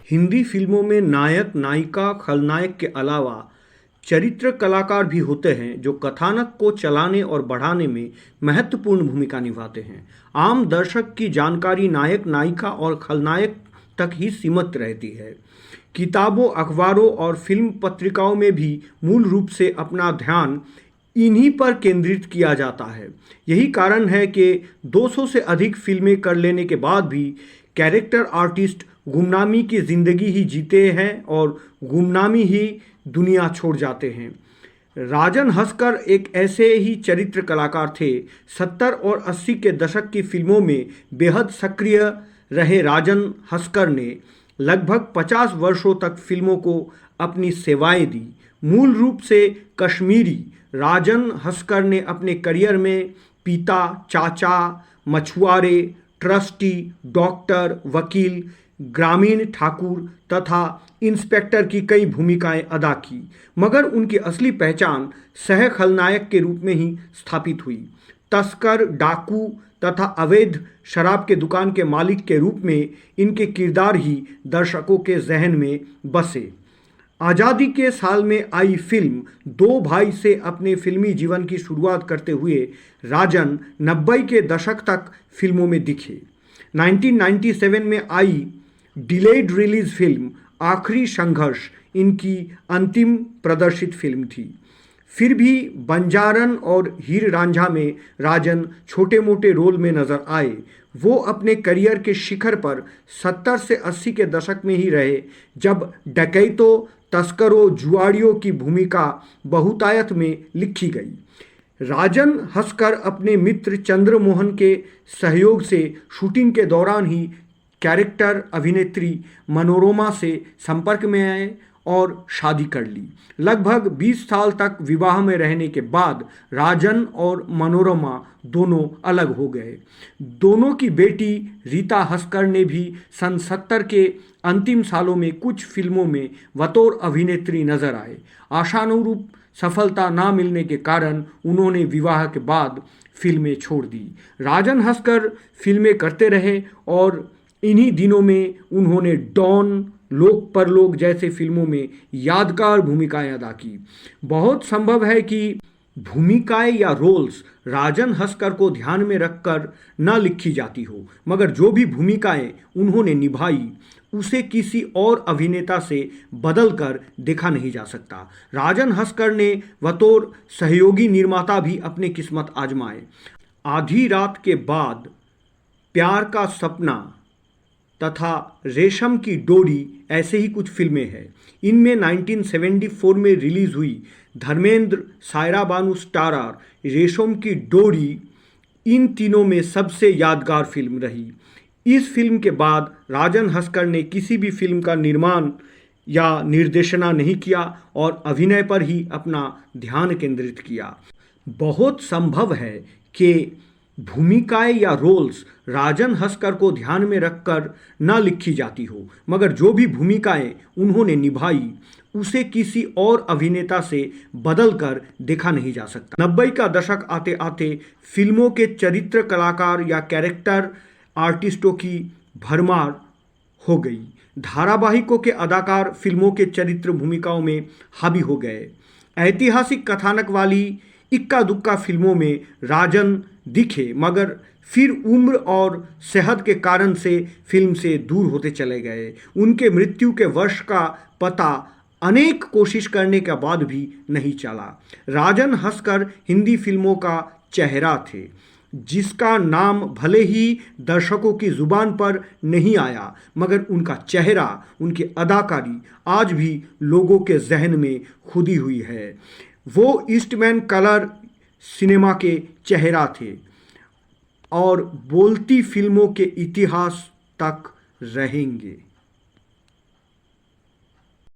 हिंदी फिल्मों में नायक नायिका खलनायक के अलावा चरित्र कलाकार भी होते हैं जो कथानक को चलाने और बढ़ाने में महत्वपूर्ण भूमिका निभाते हैं। आम दर्शक की जानकारी नायक नायिका और खलनायक तक ही सीमित रहती है। किताबों, अखबारों और फिल्म पत्रिकाओं में भी मूल रूप से अपना ध्यान इन्हीं पर केंद्रित किया जाता है। यही कारण है कि 200 से अधिक फिल्में कर लेने के बाद भी कैरेक्टर आर्टिस्ट गुमनामी की ज़िंदगी ही जीते हैं और गुमनामी ही दुनिया छोड़ जाते हैं। राजन हस्कर एक ऐसे ही चरित्र कलाकार थे। 70 और 80 के दशक की फिल्मों में बेहद सक्रिय रहे राजन हस्कर ने लगभग 50 वर्षों तक फिल्मों को अपनी सेवाएं दी। मूल रूप से कश्मीरी राजन हस्कर ने अपने करियर में पिता, चाचा, मछुआरे, ट्रस्टी, डॉक्टर, वकील, ग्रामीण ठाकुर तथा इंस्पेक्टर की कई भूमिकाएं अदा की, मगर उनकी असली पहचान सह खलनायक के रूप में ही स्थापित हुई। तस्कर, डाकू तथा अवैध शराब के दुकान के मालिक के रूप में इनके किरदार ही दर्शकों के जहन में बसे। आज़ादी के साल में आई फिल्म दो भाई से अपने फिल्मी जीवन की शुरुआत करते हुए राजन 90 के दशक तक फिल्मों में दिखे। 1997 में आई डिलेड रिलीज फिल्म आखिरी संघर्ष इनकी अंतिम प्रदर्शित फिल्म थी। फिर भी बंजारन और हीर रांझा में राजन छोटे मोटे रोल में नजर आए। वो अपने करियर के शिखर पर 70 से 80 के दशक में ही रहे, जब डकैतों, तस्करों, जुआड़ियों की भूमिका बहुतायत में लिखी गई। राजन हस्कर अपने मित्र चंद्रमोहन के सहयोग से शूटिंग के दौरान ही कैरेक्टर अभिनेत्री मनोरमा से संपर्क में आए और शादी कर ली। लगभग 20 साल तक विवाह में रहने के बाद राजन और मनोरमा दोनों अलग हो गए। दोनों की बेटी रीता हस्कर ने भी सन 70 के अंतिम सालों में कुछ फिल्मों में बतौर अभिनेत्री नजर आए। आशानुरूप सफलता ना मिलने के कारण उन्होंने विवाह के बाद फिल्में छोड़ दी। राजन हस्कर फिल्में करते रहे और इन्हीं दिनों में उन्होंने डॉन, लोक परलोक जैसे फिल्मों में यादगार भूमिकाएं अदा की। बहुत संभव है कि भूमिकाएं या रोल्स राजन हस्कर को ध्यान में रखकर न लिखी जाती हो, मगर जो भी भूमिकाएं उन्होंने निभाई उसे किसी और अभिनेता से बदलकर देखा नहीं जा सकता। राजन हस्कर ने बतौर सहयोगी निर्माता भी अपनी किस्मत आजमाए। आधी रात के बाद, प्यार का सपना तथा रेशम की डोरी ऐसे ही कुछ फिल्में हैं। इनमें 1974 में रिलीज हुई धर्मेंद्र, सायरा बानू स्टारर रेशम की डोरी इन तीनों में सबसे यादगार फिल्म रही। इस फिल्म के बाद राजन हस्कर ने किसी भी फिल्म का निर्माण या निर्देशना नहीं किया और अभिनय पर ही अपना ध्यान केंद्रित किया। बहुत संभव है कि भूमिकाएं या रोल्स राजन हस्कर को ध्यान में रखकर न लिखी जाती हो, मगर जो भी भूमिकाएं उन्होंने निभाई उसे किसी और अभिनेता से बदलकर देखा नहीं जा सकता। 90 का दशक आते आते फिल्मों के चरित्र कलाकार या कैरेक्टर आर्टिस्टों की भरमार हो गई। धारावाहिकों के अदाकार फिल्मों के चरित्र भूमिकाओं में हावी हो गए। ऐतिहासिक कथानक वाली इक्का दुक्का फिल्मों में राजन दिखे, मगर फिर उम्र और सेहत के कारण से फिल्म से दूर होते चले गए। उनके मृत्यु के वर्ष का पता अनेक कोशिश करने के बाद भी नहीं चला। राजन हस्कर हिंदी फिल्मों का चेहरा थे, जिसका नाम भले ही दर्शकों की जुबान पर नहीं आया, मगर उनका चेहरा, उनकी अदाकारी आज भी लोगों के जहन में खुदी हुई है। वो ईस्टमैन कलर सिनेमा के चेहरा थे और बोलती फिल्मों के इतिहास तक रहेंगे।